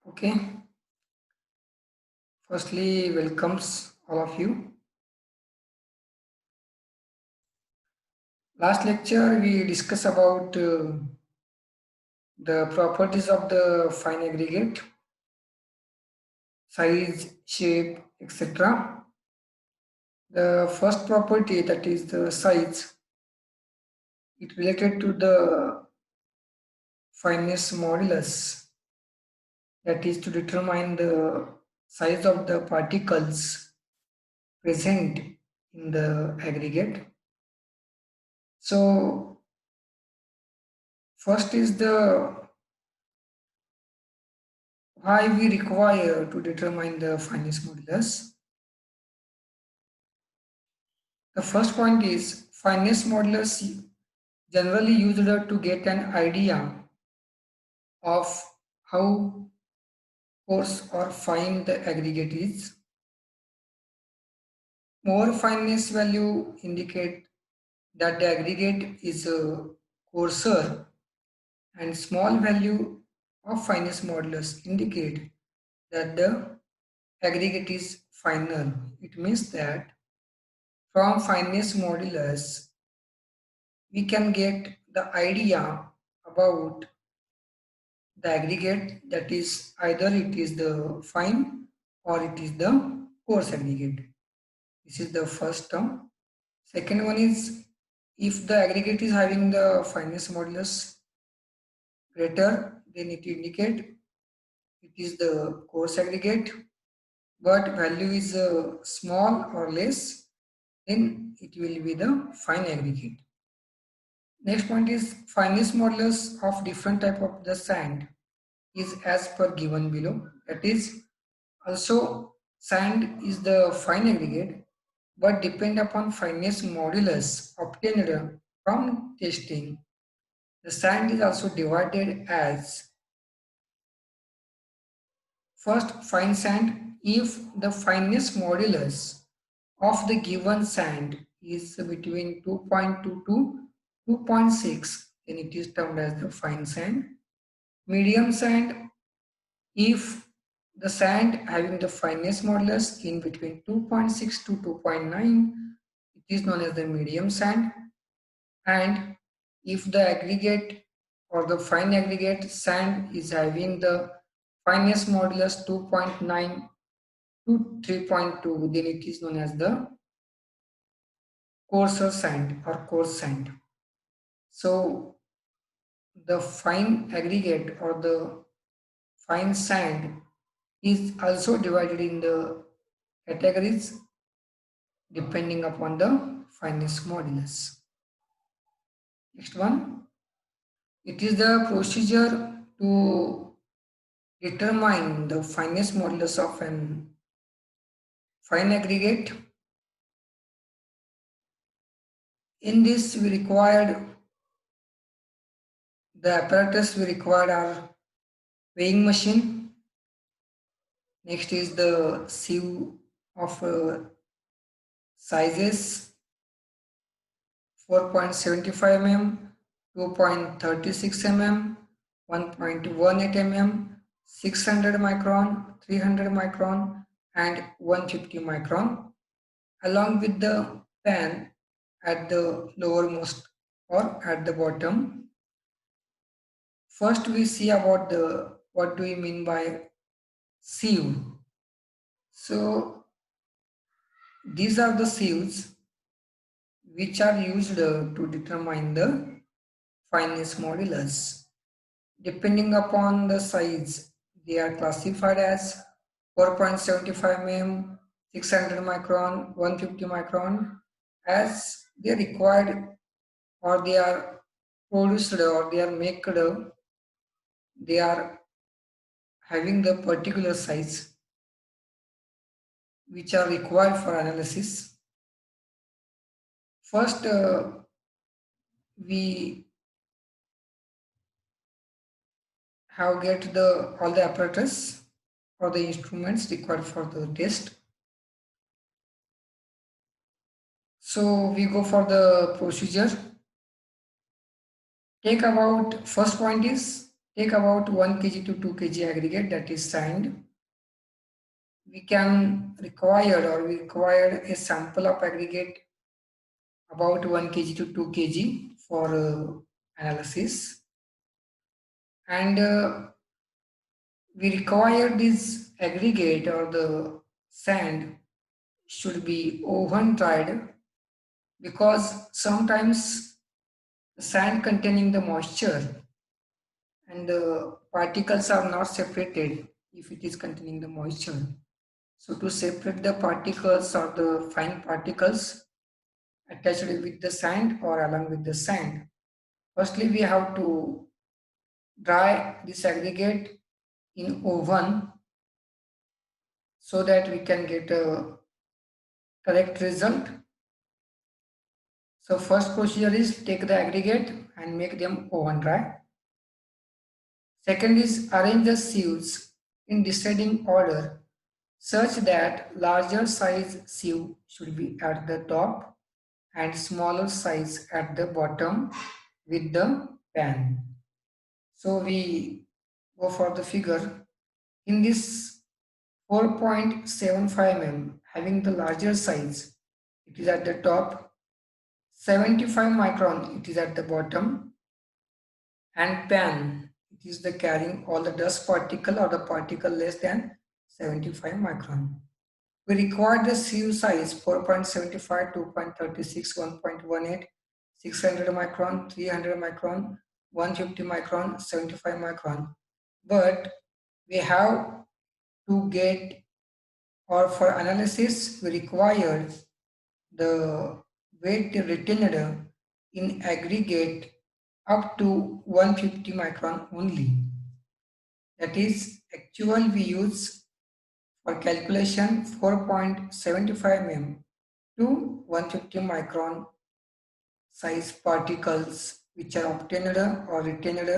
Okay, firstly, welcomes all of you. Last lecture, we discussed about the properties of the fine aggregate, size, shape, etc. The first property, that is the size, it related to the fineness modulus, that is to determine the size of the particles present in the aggregate. So, first is the why we require to determine the fineness modulus. The first point is fineness modulus generally used to get an idea of how coarse or fine the aggregate is. More fineness value indicate that the aggregate is coarser, and small value of fineness modulus indicate that the aggregate is finer. It means that from fineness modulus we can get the idea about the aggregate, that is either it is the fine or it is the coarse aggregate. This is the first term. Second one is if the aggregate is having the fineness modulus greater, then it indicate it is the coarse aggregate, but value is small or less, then it will be the fine aggregate. Next point is fineness modulus of different type of the sand is as per given below. That is also sand is the fine aggregate, but depend upon fineness modulus obtained from testing. The sand is also divided as first fine sand if the fineness modulus of the given sand is between 2.2 to 2.6, then it is termed as the fine sand. Medium sand if the sand having the fineness modulus in between 2.6 to 2.9, it is known as the medium sand. And if the aggregate or the fine aggregate sand is having the fineness modulus 2.9 to 3.2, then it is known as the coarser sand or coarse sand. So the fine aggregate or the fine sand is also divided in the categories depending upon the fineness modulus. Next one, it is the procedure to determine the fineness modulus of an fine aggregate. In this, we required the apparatus we required are weighing machine. Next is the sieve of sizes 4.75 mm, 2.36 mm, 1.18 mm, 600 micron, 300 micron, and 150 micron, along with the pan at the lowermost or at the bottom. First, we see about the what do we mean by sieve. So these are the sieves which are used to determine the fineness modulus. Depending upon the size, they are classified as 4.75 mm, 600 micron, 150 micron, as they are required or they are produced or they are made, they are having the particular size which are required for analysis. First, we have get the all the apparatus or the instruments required for the test. So we go for the procedure. Take about first point is take about 1 kg to 2 kg aggregate, that is sand. We require a sample of aggregate about 1 kg to 2 kg for analysis, and we require this aggregate or the sand should be oven dried, because sometimes the sand containing the moisture and the particles are not separated if it is containing the moisture. So to separate the particles or the fine particles attached with the sand or along with the sand, firstly we have to dry this aggregate in oven so that we can get a correct result. So first procedure is take the aggregate and make them oven dry. Second is arrange the sieves in descending order such that larger size sieve should be at the top and smaller size at the bottom with the pan. So we go for the figure. In this 4.75 mm having the larger size, it is at the top, 75 micron it is at the bottom, and pan it is the carrying all the dust particle or the particle less than 75 micron. We require the sieve size 4.75, 2.36, 1.18, 600 micron, 300 micron, 150 micron, 75 micron. But we have to get, or for analysis, we require the weight retained in aggregate up to 150 micron only. That is, actual we use for calculation 4.75 mm to 150 micron size particles which are obtained or retained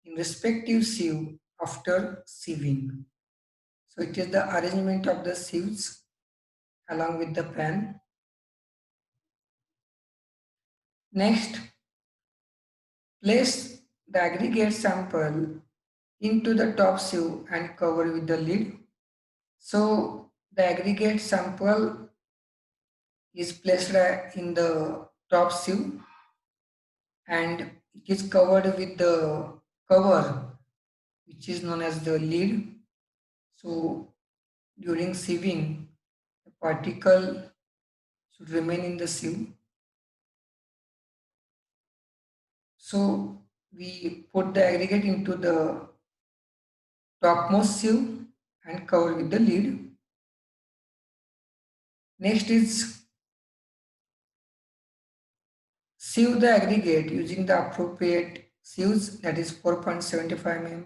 in respective sieve after sieving. So it is the arrangement of the sieves along with the pan. Next, place the aggregate sample into the top sieve and cover with the lid. So the aggregate sample is placed in the top sieve and it is covered with the cover which is known as the lid. So during sieving, the particle should remain in the sieve. So we put the aggregate into the topmost sieve and cover with the lid. Next is sieve the aggregate using the appropriate sieves, that is 4.75 mm,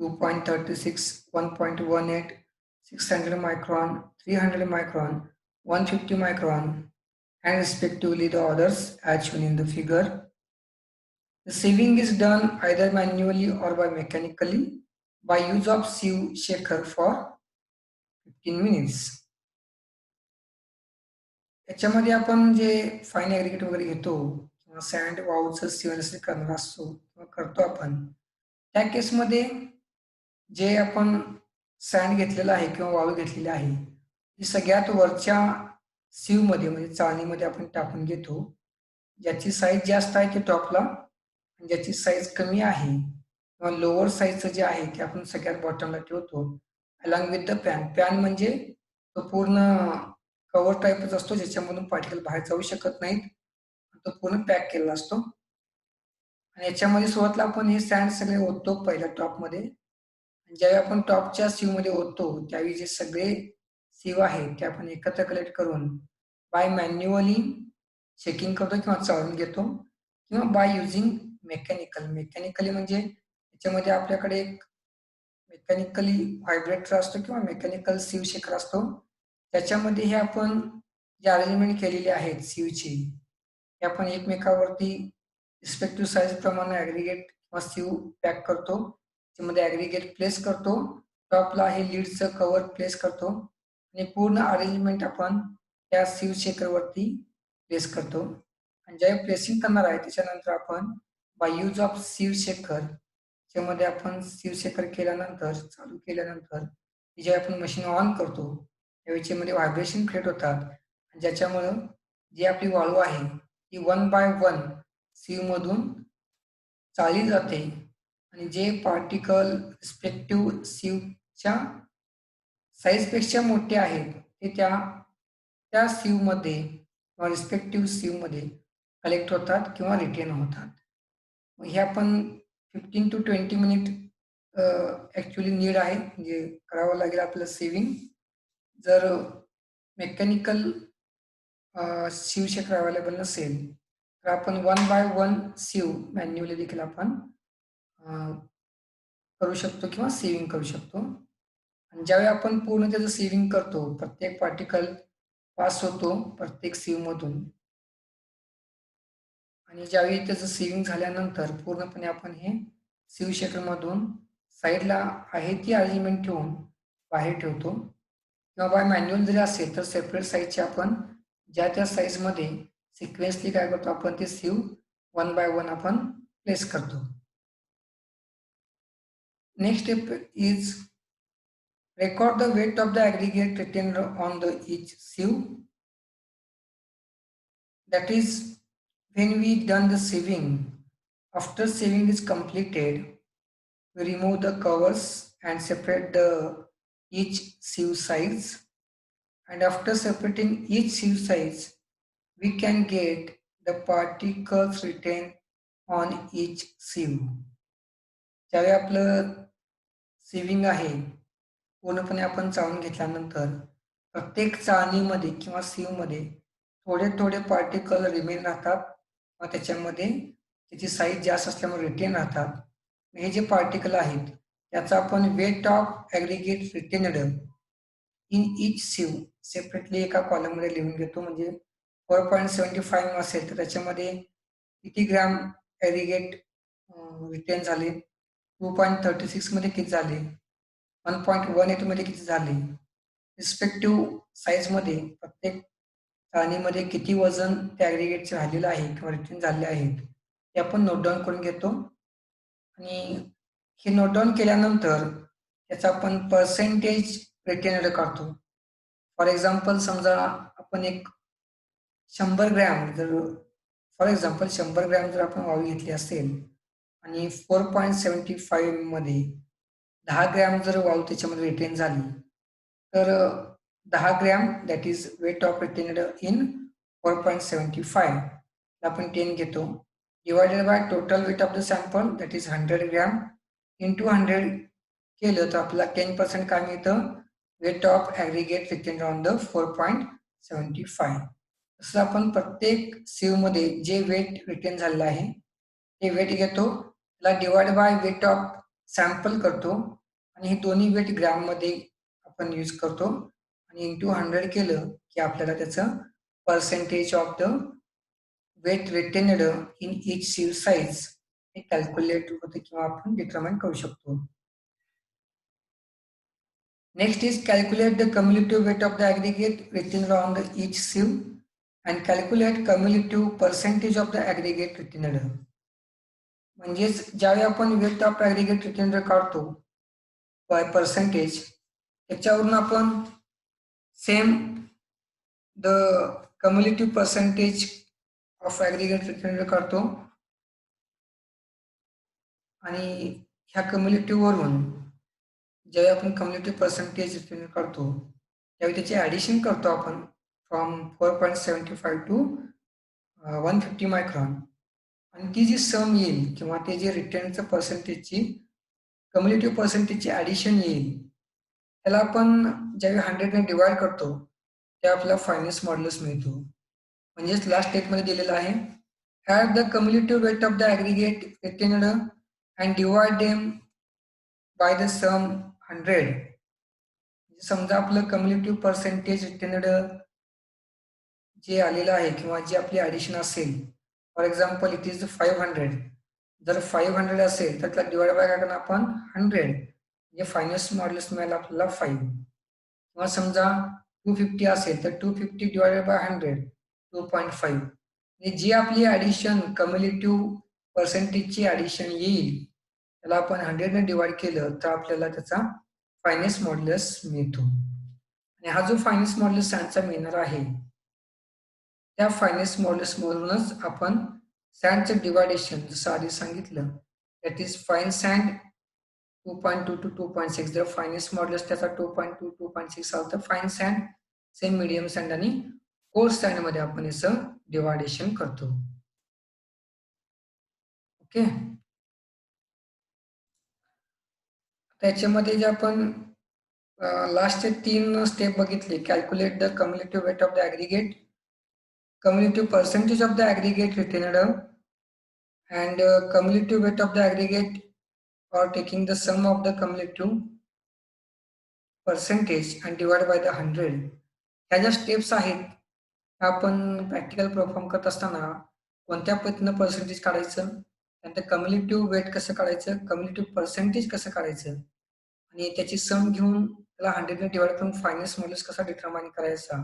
2.36, 1.18, 600 micron, 300 micron, 150 micron, and respectively the others as shown in the figure. The sieving is done either manually or by mechanically by use of sieve shaker for 15 minutes. याच्यामध्ये आपण जे fine aggregate वगैरे घेतो किंवा send वाऊचं सिव्हनस करणार असतो किंवा करतो आपण, त्या केसमध्ये जे आपण सँड घेतलेलं आहे किंवा वाळू घेतलेली आहे ती सगळ्यात वरच्या सिवमध्ये म्हणजे चाळणीमध्ये आपण टाकून घेतो. ज्याची साईज जास्त आहे ते टॉपला आणि ज्याची साईज कमी आहे किंवा लोअर साईजचं जे आहे ते आपण सगळ्यात बॉटमला ठेवतो along with the pan. Pan म्हणजे तो पूर्ण कव्हर टाईपच असतो ज्याच्यामधून पार्टिकल बाहेर जाऊ शकत नाहीत, तो पूर्ण पॅक केलेला असतो. आणि याच्यामध्ये सुरुवातीला आपण हे सँड सगळे ओततो पहिल्या टॉपमध्ये. ज्यावेळी आपण टॉपच्या सीवमध्ये ओततो त्यावेळी जे सगळे सीव आहेत ते आपण एकत्र कलेक्ट करून बाय मॅन्युअली चेकिंग करतो किंवा चाळून घेतो किंवा बाय युझिंग मेकॅनिकली म्हणजे याच्यामध्ये आपल्याकडे एक मेकॅनिकली व्हायब्रेटर असतो किंवा मेकॅनिकल सीव शेकर असतो. त्याच्यामध्ये हे आपण जे अरेंजमेंट केलेली आहेत सीवची हे आपण एकमेकावरती रिस्पेक्टिव्ह साईज प्रमाणे ॲग्रिगेट किंवा सीव पॅक करतो. त्यामध्ये ॲग्रिगेट प्लेस करतो, टॉपला हे लीडचं कव्हर प्लेस करतो आणि पूर्ण अरेंजमेंट आपण त्या सीव शेकरवरती प्लेस करतो. आणि ज्यावेळी प्लेसिंग करणार आहे त्याच्यानंतर आपण बाय यूज ऑफ सीव शेकर त्याच्यामध्ये आपण सीव शेकर केल्यानंतर चालू केल्यानंतर जे आपण मशीन ऑन करतो त्यावेळेमध्ये व्हायब्रेशन क्रिएट होतात, ज्याच्यामुळं जी आपली वाळू आहे ती 1 बाय 1 सीवमधून चाळली जाते आणि जे पार्टिकल रिस्पेक्टिव्ह सीवच्या साईजपेक्षा मोठे आहेत ते त्या सीवमध्ये किंवा रिस्पेक्टिव्ह सीवमध्ये कलेक्ट होतात किंवा रिटेन होतात. हे आपण 15 to 20 मिनिट ॲक्च्युली नीड आहे, म्हणजे करावं लागेल आपलं सेविंग. जर मेकॅनिकल सीव शेकर अवेलेबल नसेल तर आपण 1 बाय 1 सीव मॅन्युअली देखील आपण करू शकतो किंवा सेविंग करू शकतो. आणि ज्यावेळी आपण पूर्ण त्याचं सेविंग करतो, प्रत्येक पार्टिकल पास होतो प्रत्येक सीवमधून, आणि ज्यावेळी त्याचं सेविंग झाल्यानंतर पूर्णपणे आपण हे सीव शेकरमधून साईडला आहे ती अरेंजमेंट ठेवून बाहेर ठेवतो, किंवा बाय मॅन्युअल जरी असेल तर सेपरेट साईजचे आपण त्या साईजमध्ये सिक्वेन्सली काय करतो, आपण ते सीव 1 बाय 1 आपण प्लेस करतो. Next step is record the weight of the aggregate retained on the each sieve. That is, when we done the sieving, after sieving is completed, we remove the covers and separate the each sieve size. And after separating each sieve size, we can get the particles retained on each sieve. ज्यावेळी आपलं सिविंग आहे पूर्णपणे आपण चाळून घेतल्यानंतर प्रत्येक चाळणीमध्ये किंवा सीवमध्ये थोडे थोडे पार्टिकल रिमेन राहतात, व त्याच्यामध्ये त्याची साईज जास्त असल्यामुळे रिटेन राहतात. हे जे पार्टिकल आहेत त्याचा आपण weight of aggregate retained in each sieve separately एका कॉलममध्ये लिहून घेतो. म्हणजे 4.75 असेल तर त्याच्यामध्ये किती ग्रॅम ॲग्रिगेट रिटेन झाले, 2.36 मध्ये किती झाले, 1.18 मध्ये किती झाले, रिस्पेक्टिव्ह साईजमध्ये प्रत्येक चाळणीमध्ये किती वजन त्या ॲग्रिगेटचे राहिलेलं आहे किंवा रिटेन झालेले आहेत ते आपण नोट डाऊन करून घेतो. आणि हे नोट डाऊन केल्यानंतर त्याचा आपण पर्सेंटेज रिटेनड काढतो. फॉर एक्झाम्पल समजा आपण एक 100 ग्रॅम जर फॉर एक्झाम्पल 100 ग्रॅम जर आपण वाळू घेतली असेल आणि 4.75 मध्ये 10 ग्रॅम जर वाळू त्याच्यामध्ये रिटेन झाली तर 10 gram that is weight of retained in 4.75 आपण 10 घेतो, divided by total weight of the sample that is 100 gram into 100 केलं तर आपल्याला 10% काय मिळतं, weight of aggregate retained on the 4.75. तसं आपण प्रत्येक सीवमध्ये जे वेट रिटेन झालेलं आहे ते वेट घेतो, त्याला divide by weight of sample करतो आणि हे दोन्ही वेट ग्रॅममध्ये आपण यूज करतो आणि इंटू 100 केलं की आपल्याला त्याचं percentage of the weight retained in each sieve size हे कॅल्क्युलेट होते किंवा आपण डिटरमाइन करू शकतो. Next is calculate the cumulative weight of the aggregate retained on the each sieve and calculate cumulative percentage of the aggregate retained. म्हणजेच ज्यावेळी आपण weight of aggregate retained काढतो बाय पर्सेंटेज, त्याच्यावरून आपण same the cumulative percentage of aggregate retained काढतो आणि ह्या कम्युलेटिव्हवरून ज्यावेळी आपण कम्युलेटिव्ह पर्सेंटेज रिटेनड काढतो त्यावेळी त्याचे ॲडिशन करतो आपण फ्रॉम 4.75 टू 150 मायक्रॉन, आणि ती जी सम येईल किंवा ते जे रिटेनचं पर्सेंटेजची कम्युलेटिव्ह पर्सेंटेजची ॲडिशन येईल त्याला आपण ज्यावेळी 100ने डिवाइड करतो तेव्हा आपल्याला फायनस मॉड्युलस मिळतो. म्हणजेच लास्ट स्टेपमध्ये दिलेलं आहे, add the cumulative weight of the aggregate retained and divide them by the sum 100. समजा आपलं कम्युलेटिव्ह पर्सेंटेज रिटेनड जे आलेलं आहे किंवा जी आपली ॲडिशन असेल, फॉर एक्झाम्पल इट इज 500, जर 500 असेल तर त्याला डिवाइड बाय काय करणार आपण 100, म्हणजे फायनस मॉड्युलस मिळालं आपल्याला 5. किंवा समजा 250 असेल तर 250 डिवायडेड बाय 100 2.5. म्हणजे जी आपली ॲडिशन कम्युलेटिव्ह पर्सेंटेजची ॲडिशन येईल त्याला आपण 100 ने डिवाइड केलं तर आपल्याला त्याचा फायनेस्ट मॉड्युलस मिळतो. आणि हा जो फायनेस्ट मॉड्युलस सॅन्डचा मिळणार आहे त्या फायनेस्ट मॉड्युलस मधूनच आपण सॅन्डचं डिवायडेशन जसं आधी सांगितलं that is fine sand 2.2 to 2.6 जर फायनेस्ट मॉड्युलस त्याचा 2.2 2.6 आलं तर fine sand same medium sand आणि कोर्स सॅन्ड मध्ये आपण याचं डिवायडेशन करतो. ओके, त्याच्यामध्ये जे आपण लास्टचे 3 स्टेप बघितले, calculate the cumulative weight of the aggregate, cumulative percentage of the aggregate retained, and cumulative weight of the aggregate or taking the sum of the cumulative percentage and divide by the 100. ह्या ज्या steps आहेत आपण practical perform करत असताना कोणत्या पद्धतीनं percentage काढायचं, त्यानंतर कम्युलेटिव्ह वेट कसं काढायचं, कम्युलेटिव्ह पर्सेंटेज कसं काढायचं आणि त्याची सम घेऊन त्याला 100ने डिवाइड करून फायनेस्ट मॉड्युलस कसा डिटरमाइन करायचा,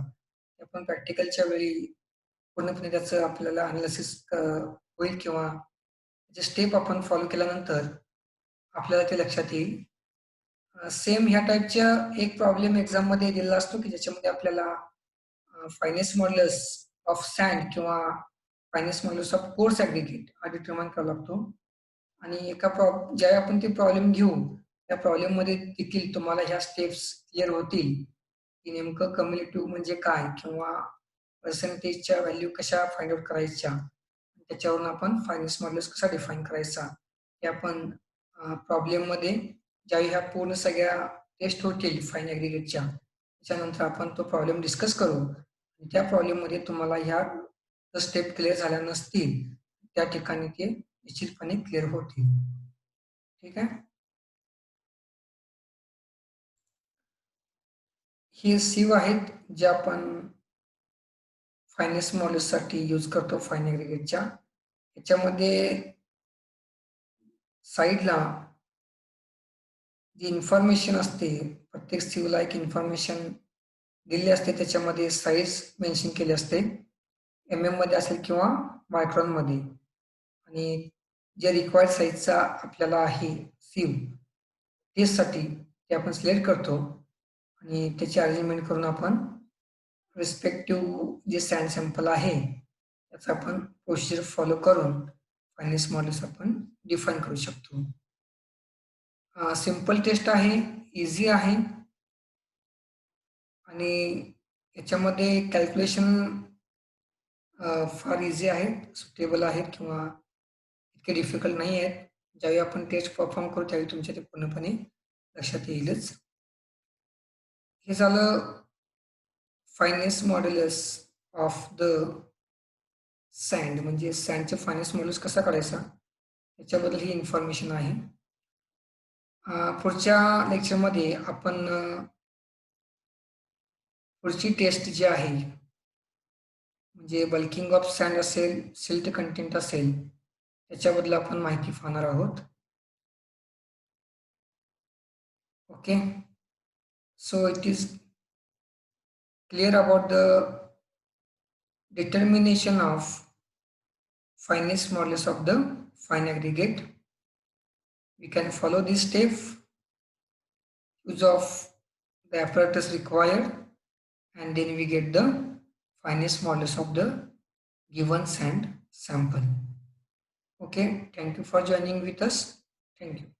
आपण प्रॅक्टिकलच्या वेळी पूर्णपणे त्याचं आपल्याला अनालिसिस होईल किंवा जे स्टेप आपण फॉलो केल्यानंतर आपल्याला ते लक्षात येईल. सेम ह्या टाईपच्या एक प्रॉब्लेम एक्झाममध्ये दिलेला असतो की ज्याच्यामध्ये आपल्याला फायनेस्ट मॉड्युलस ऑफ सँड किंवा finest modulus of course aggregate हा डिटरमाइन करावा लागतो. आणि ज्यावेळी आपण ते प्रॉब्लेम घेऊ त्या प्रॉब्लेममध्ये देखील तुम्हाला ह्या स्टेप्स क्लिअर होतील की नेमकं कम्युलेटिव्ह म्हणजे काय किंवा पर्सेंटेजच्या व्हॅल्यू कशा फाइंड आउट करायच्या, त्याच्यावरून आपण फायनेस्ट मॉड्युलस कसा डिफाईन करायचा हे आपण प्रॉब्लेममध्ये ज्यावेळी ह्या पूर्ण सगळ्या टेस्ट होतील फाईन ॲग्रिगेटच्या त्याच्यानंतर आपण तो प्रॉब्लेम डिस्कस करू. त्या प्रॉब्लेममध्ये तुम्हाला ह्या स्टेप क्लिअर झाल्या नसतील त्या ठिकाणी ते निश्चितपणे क्लिअर होतील. ठीक आहे, हे सीव आहेत जे आपण फायनेस्ट मॉड्युलससाठी यूज करतो फाईन ॲग्रिगेटच्या. याच्यामध्ये साईडला जी इन्फॉर्मेशन असते प्रत्येक सीवला एक इन्फॉर्मेशन दिली असते, त्याच्यामध्ये साईज मेन्शन केली असते MM मध्ये असेल किंवा मायक्रॉन मध्ये, आणि जे रिक्वायर्ड साईजचा आपल्याला आहे सीव टेस्टसाठी ते आपण सिलेक्ट करतो आणि त्याची अरेंजमेंट करून आपण रिस्पेक्टिव्ह जे सँड सॅम्पल आहे त्याचा आपण प्रोसिजर फॉलो करून फायनेस्ट मॉड्युलस आपण डिफाईन करू शकतो. सिंपल टेस्ट आहे, इझी आहे आणि याच्यामध्ये कॅल्क्युलेशन फार इझी आहेत, सुटेबल आहेत किंवा इतके डिफिकल्ट नाही आहेत. ज्यावेळी आपण टेस्ट परफॉर्म करू त्यावेळी तुमच्या ते पूर्णपणे लक्षात येईलच. हे झालं finest modulus of the sand, म्हणजे सँडचे फायनेस्ट मॉड्युलस कसा काढायचा याच्याबद्दल ही इन्फॉर्मेशन आहे. पुढच्या लेक्चरमध्ये आपण पुढची टेस्ट जी आहे म्हणजे बल्किंग ऑफ सँड असेल, सिल्ट कंटेंट असेल, त्याच्याबद्दल आपण माहिती पाहणार आहोत. Okay, so it is clear about the determination of finest modulus of the fine aggregate. We can follow this step, use of the apparatus required, and then we get the finest modulus of the given sand sample. Okay, thank you for joining with us. Thank you.